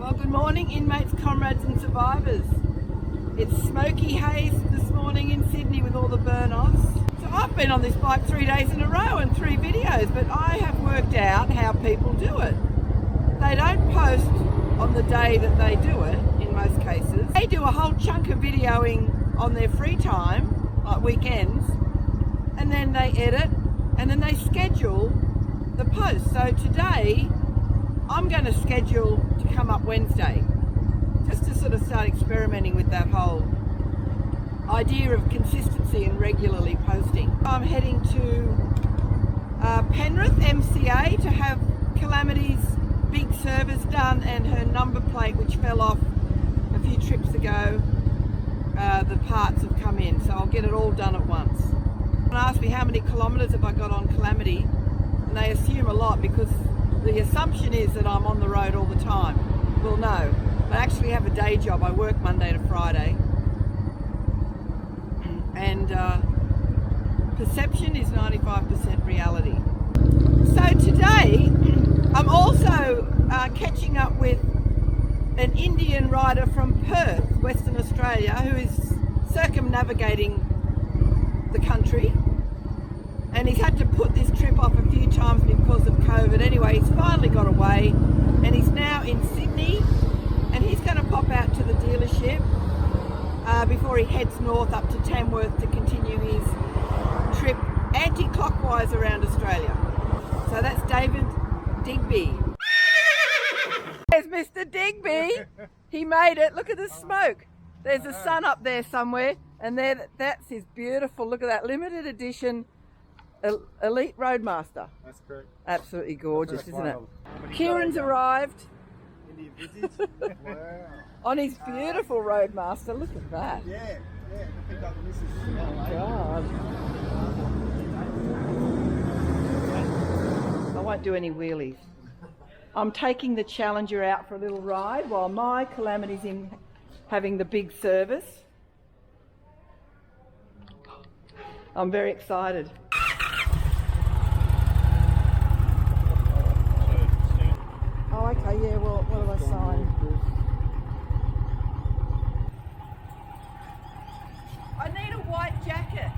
Well, good morning, inmates, comrades and survivors. It's smoky haze this morning in Sydney with all the burn-offs. So I've been on this bike 3 days in a row and 3 videos, but I have worked out how people do it. They don't post on the day that they do it, in most cases. They do a whole chunk of videoing on their free time, like weekends, and then they edit, and then they schedule the post. So today, I'm going to schedule to come up Wednesday, just to sort of start experimenting with that whole idea of consistency and regularly posting. I'm heading to Penrith MCA to have Calamity's big service done and her number plate, which fell off a few trips ago, the parts have come in, so I'll get it all done at once. They asked me how many kilometres have I got on Calamity, and they assume a lot because the assumption is that I'm on the road all the time. Well, no, I actually have a day job. I work Monday to Friday, and perception is 95% reality. So today, I'm also catching up with an Indian rider from Perth, Western Australia, who is circumnavigating the country. And he's had to put this trip off a few times because of COVID. Anyway, he's finally got away and he's now in Sydney, and he's going to pop out to the dealership before he heads north up to Tamworth to continue his trip anti-clockwise around Australia. So that's David Digby. There's Mr. Digby. He made it. Look at the smoke. There's a sun up there somewhere, and that's his beautiful, look at that, limited edition Elite Roadmaster. That's correct. Absolutely gorgeous, isn't it? Kieran's arrived Wow. on his beautiful Roadmaster. Look at that. Yeah. Pick up the missus. God. I won't do any wheelies. I'm taking the Challenger out for a little ride while my Calamity's in having the big service. I'm very excited. Oh, okay, yeah, well, what do I sign? I need a white jacket.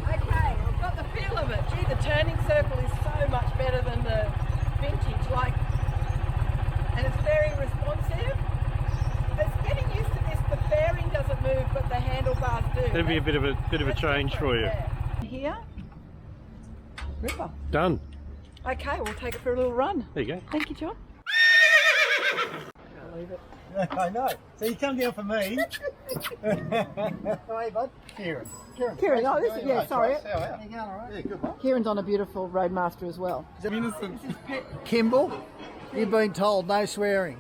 Okay, I've got the feel of it. Gee, the turning circle is so much better than the vintage, and it's very responsive. It's getting used to this. The fairing doesn't move, but the handlebars do. That'd be a bit of a change for you. Here, Ripper. Done. Okay, we'll take it for a little run. There you go. Thank you, John. I'll leave it. I know. So you come down for me. Hey, bud. Kieran, oh, this is, yeah, sorry. How are you going, all right? Yeah, good, bud. Kieran's on a beautiful Roadmaster as well. Kimball, you've been told no swearing.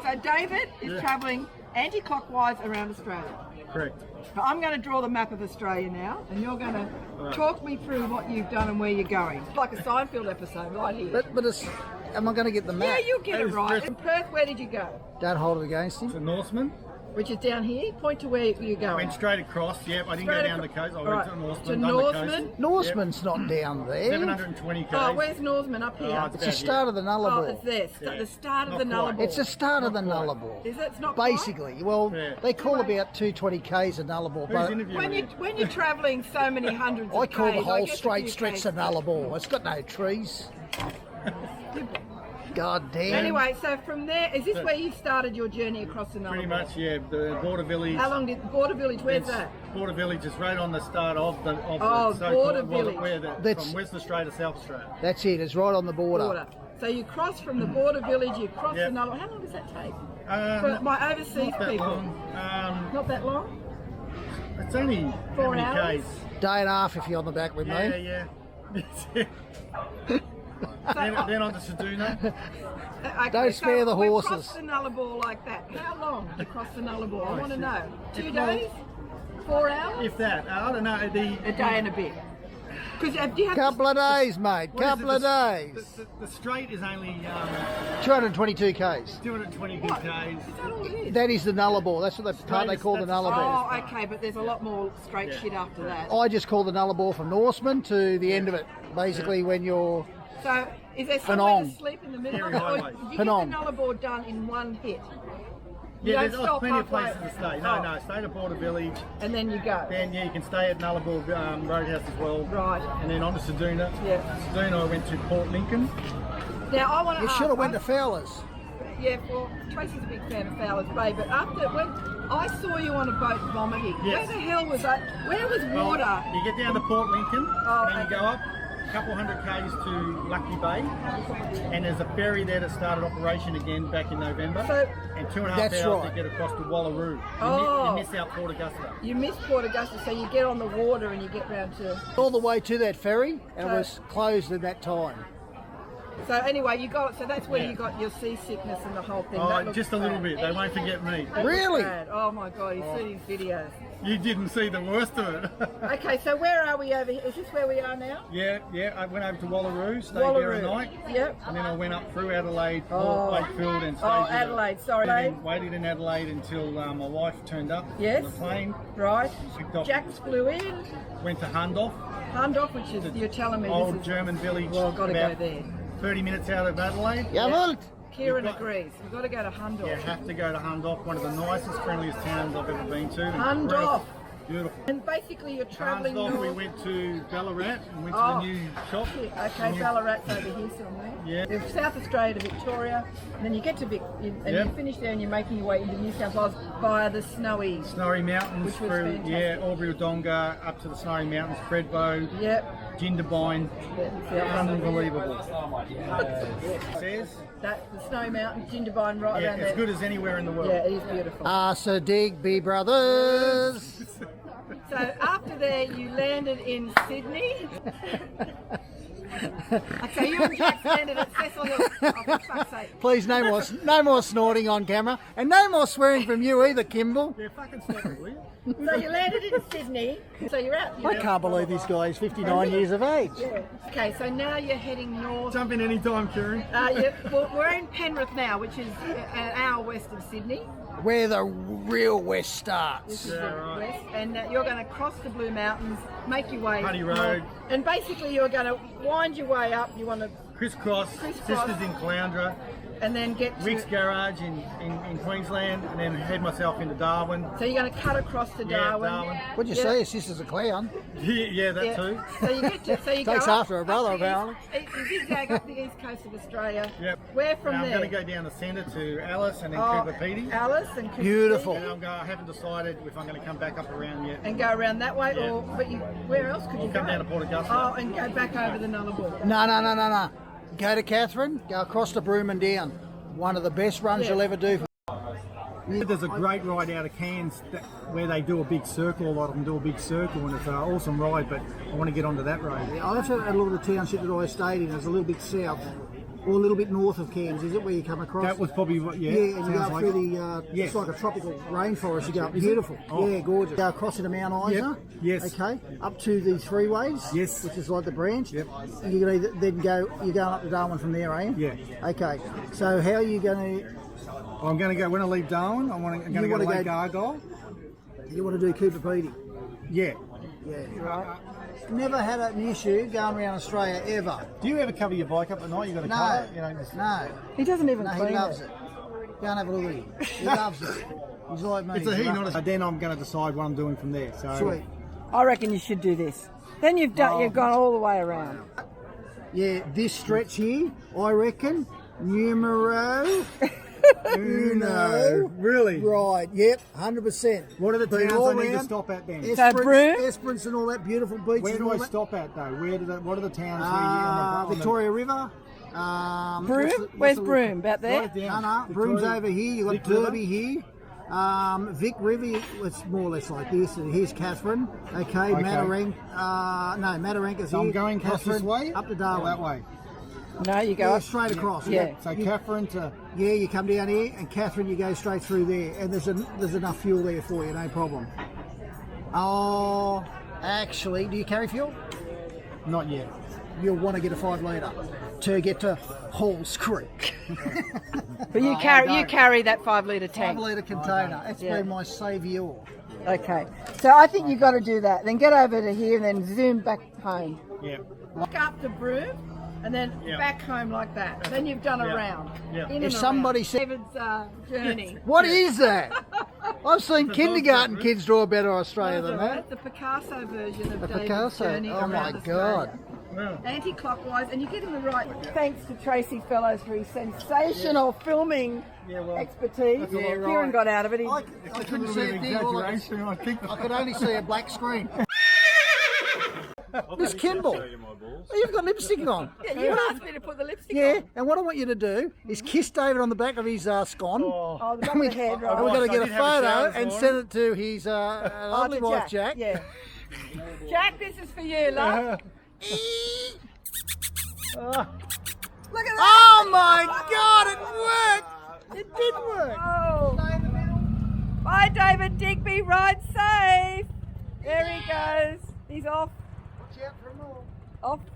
So David is travelling anti-clockwise around Australia. Correct. So I'm going to draw the map of Australia now, and you're going to talk me through what you've done and where you're going. It's like a Seinfeld episode right here. But it's, am I going to get the map? Yeah, you'll get it right. In Perth, where did you go? Don't hold it against The him. Norseman. Which is down here. Point to where you're going. Went straight across. Yep, I didn't go down the coast. I went to Norseman. To done the Norseman. coast. Norseman's not down there. 720 k's. Oh, where's Norseman? Up here. it's It's the start of the Oh, Nullarbor. it's there. Yeah. The start of Not the quite. Nullarbor. It's the start of the Not quite. Nullarbor. Is it? It's not quite? Basically, well, Yeah. they call about 220 k's a Nullarbor, Who's but interviewing When you're travelling so many hundreds I of call the k's, whole guess a straight few stretch k's. a Nullarbor. It's got no trees. God damn. Anyway, so from there, is this where you started your journey across the Nullarbor? Pretty much, yeah. The Border Village. How long did Border Village? Where's It's- that? Border Village is right on the start of the Oh, so-called Border Village. That's- from Western Australia to South Australia. That's it. It's right on the border. Border. So you cross from the Border Village, you cross Yep. the Nullarbor. How long does that take? Um, For my overseas not that people. long. Not that long? It's only 4 how many hours? k's? Day and a half if you're on the back with Yeah, me. yeah. then on to Ceduna. Okay, Don't spare the we horses. crossed the Nullarbor like that. How long did you cross the Nullarbor? I want to know. 2 It's days? 4 hours? If that, I don't know. A day and a bit. Because do you have Couple of days, mate. What is Couple it? of days. The straight is only 222 Ks. 222 What? Ks. Is that all it is? That is the nullarbor. That's what the part they call the that's- nullarbor. Oh, okay, but there's a lot more straight shit after that. I just call the nullarbor from Norseman to the end of it. Basically, when you're So, is there somewhere Penong. to sleep in the middle? Perry Or Highway. you Penong. get the nullarbor done in one hit? You Yeah, don't there's stop plenty of halfway. places to stay. No, Oh. no, stay at Border Village. And then you go. Then yeah, you can stay at Nullarbor Roadhouse as well. Right. And then on to Seduna. Yeah. Seduna, I went to Port Lincoln. Now, I want to you ask... should have went to Fowler's. Yeah, well, Tracy's a big fan of Fowler's Bay, but when I saw you on a boat vomiting, Yes. where the hell was that? Where was water? Well, you get down to Port Lincoln, Oh, and then you okay. go up a couple hundred k's to Lucky Bay, and there's a ferry there that started operation again back in November. So- and 2.5 That's hours right. to get across to Wallaroo. Oh. You miss out Port Augusta. You missed Port Augusta, so you get on the water and you get round to... All the way to that ferry, and it So- was closed at that time. So anyway, you got... So that's where Yeah. you got your seasickness and the whole thing. Oh, That looks just a little bad. bit. They won't forget me. That looks Really? bad. Oh my God, he's seen his videos. You didn't see the worst of it. Okay, so where are we over here? Is this where we are now? Yeah. I went over to Wallaroo, stayed there a Wallaroo. night. Yep. And then I went up through Adelaide, Oh. Port Wakefield, and stayed Oh, with Adelaide, sorry. Waited in Adelaide until my wife turned up Yes. on the plane. Right. Picked up- Jax flew in. Went to Hundorf, Hundorf, which is, you're telling me old this is... German village, Well, got to go about there. 30 minutes out of Adelaide. Jawohl! Kieran You've got- agrees. We've got to go to Hundorf. You have to go to Hundorf, one of the nicest, friendliest towns I've ever been to. Hundorf. Beautiful. And basically you're travelling Hundorf, north. we went to Ballarat and went Oh. to the new shop. Okay, New- Ballarat's over here somewhere. Yeah. From South Australia to Victoria, and then you get to and Yep. you finish there and you're making your way into New South Wales via the snowy. Snowy Mountains Which was through, fantastic. Albury Wodonga, up to the Snowy Mountains, Thredbo, Yep. Jindabyne. Yeah. Unbelievable. Says, That the Snowy Mountains, Jindabyne, right yeah, around as there. good as anywhere in the world. Yeah, it is beautiful. Arthur Digby Brothers. So after there, you landed in Sydney. Okay, you and Jack landed at Cecil Hill. Oh, for fuck's sake. Please, no more snorting on camera, and no more swearing from you either, Kimball. Yeah, fucking stop it, will you? So you landed in Sydney. So you're out. I can't believe this guy is 59 years of age. Yeah. Okay, so now you're heading north. Jump in any time, Kieran. Well, we're in Penrith now, which is an hour west of Sydney. Where the real West This starts. is Yeah, the right. west, and you're going to cross the Blue Mountains, make your way Putty north, Road. and basically you're going to wind your way up. You want to, Crisscross, Crisscross. Sisters in Caloundra, and then get to. Rick's Garage in Queensland, and then head myself into Darwin. So you're going to cut across to Yeah, Darwin. Darwin. What'd you Yeah. say? His sister's a clown. Yeah, that Yeah. too. So you get to. So you Takes go up, after her brother, up the apparently. You zigzag up the east coast of Australia. Yep. Where from Now I'm there? going to go down the centre to Alice and then Oh, Cooper Pedy. Alice and Cooper Beautiful. Pedy. I haven't decided if I'm going to come back up around yet. And go around that way, Yeah. or where else could you come go? down to Port Augusta. Oh, and go back over the Nullarbor. No. Go to Catherine, go across to Broome and down. One of the best runs Yeah. you'll ever do. There's a great ride out of Cairns where they do a big circle. A lot of them do a big circle, and it's an awesome ride. But I want to get onto that road. I also had a lot of the township that I stayed in. It's a little bit south, or a little bit north of Cairns. Is it where you come across? That was probably what. Yeah, Yeah, and you go sounds up like through it. the, Yes. it's like a tropical rainforest. You go up, Is it? beautiful. Oh. Yeah, gorgeous. Go across into Mount Isa. Yes. Okay. Up to the Three Ways. Yes. Which is like the branch. Yep. And you're gonna then go. You're going up to Darwin from there, are you? Yeah. Okay. So how are you going to? I'm going to go when I leave Darwin. I'm going to go wanna to Lake go- Argyle. You want to do Cooper Pedy? Yeah. Yeah. Right. Never had an issue going around Australia ever. Do you ever cover your bike up at night? You got to No. cover it? You know, just- No. He doesn't even No, clean he loves it. Go and have a look at him. He loves it. He's like me. It's a he, He's not a. Then I'm going to decide what I'm doing from there. So Sweet. I reckon you should do this. Then you've gone all the way around. Yeah, this stretch here, I reckon, numero uno. Really? Right, yep, 100%. What are the But towns all I need to round, stop at then? Broome? Esperance and all that beautiful beaches. Where and do all I that. stop at though? What are the towns where you on the Victoria River. Broome? Where's Broome? About there? Write it No, down. no, Broome's Victoria- over here. You've got Vic River? Derby here. Vic River, it's more or less like this. And here's Catherine. Okay, Matarank. Mataranka's So here. I'm going across this Catherine, way? Up to Or Darwin. that way? No, you go Yeah, up. straight across. Yeah. So Catherine to... Yeah, you come down here, and Catherine, you go straight through there, and there's enough fuel there for you, no problem. Oh, actually, do you carry fuel? Not yet. You'll want to get a 5 litre to get to Halls Creek. But you carry that 5 litre 5 tank. litre container. It's Yeah. been my saviour. Okay. So I think you've got to do that. Then get over to here and then zoom back home. Yeah. Walk up to Broome and then back home like that. Then you've done a round. Yeah. In If and somebody around. said- David's journey. What is that? I've seen kindergarten kids draw better Australia than that. That's the Picasso version of The David's Picasso. journey Oh my around God. Australia. Anti-clockwise, and you're getting the right. Thanks to Tracy Fellows for his sensational filming expertise. Yeah, Kieran right. got out of it. I couldn't see a thing. All I could only see a black screen. Miss Kimball, you've got lipstick on. Yeah, you asked me to put the lipstick Yeah, on. and what I want you to do is kiss David on the back of his scone. Oh, the back And of the head, and right. we're going to get a I did have a photo shower this and morning. send it to his lovely to wife, Jack. Yeah. Jack, this is for you, love. Look at that. Oh my God, it worked! It did work. Oh. Bye, David Digby. Ride safe. There he goes. He's off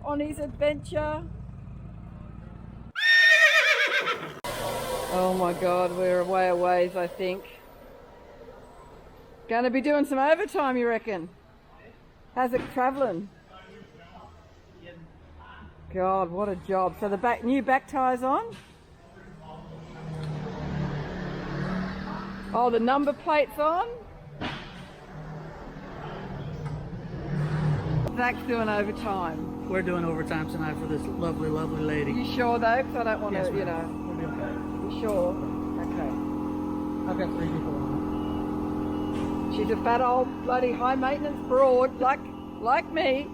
on his adventure. Oh my God, we're away a ways, I think. Going to be doing some overtime, you reckon? How's it travelling? God, what a job. So the new back tyres on? Oh, the number plate's on? Zach's doing overtime. We're doing overtime tonight for this lovely, lovely lady. You sure though? Because I don't want Yes, to, you ma'am. know. We'll be okay. You sure? Okay. I've got 3 people on. She's a fat old bloody high maintenance broad like me.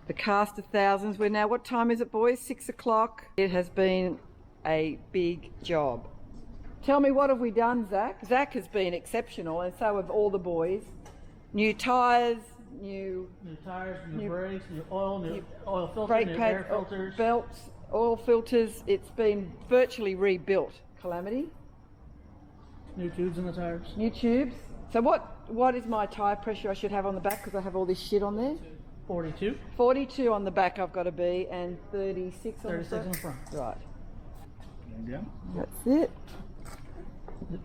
The cast of thousands. We're now, what time is it, boys? 6 o'clock. It has been a big job. Tell me, what have we done, Zach? Zach has been exceptional, and so have all the boys. New tyres, new New tires, new brakes, new oil filters, brake new pads, air filters. belts, oil filters. It's been virtually rebuilt. Calamity. New tubes in the tires. New tubes. So what is my tyre pressure I should have on the back, because I have all this shit on there? 42. 42 on the back I've got to be, and 36 on 36 the in front. the front. Right. Yeah. That's it.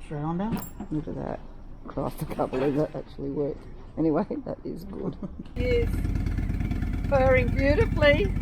Straight on down. Look at that. Christ, I can't believe that actually worked. Anyway, that is good. Yes. Purring beautifully.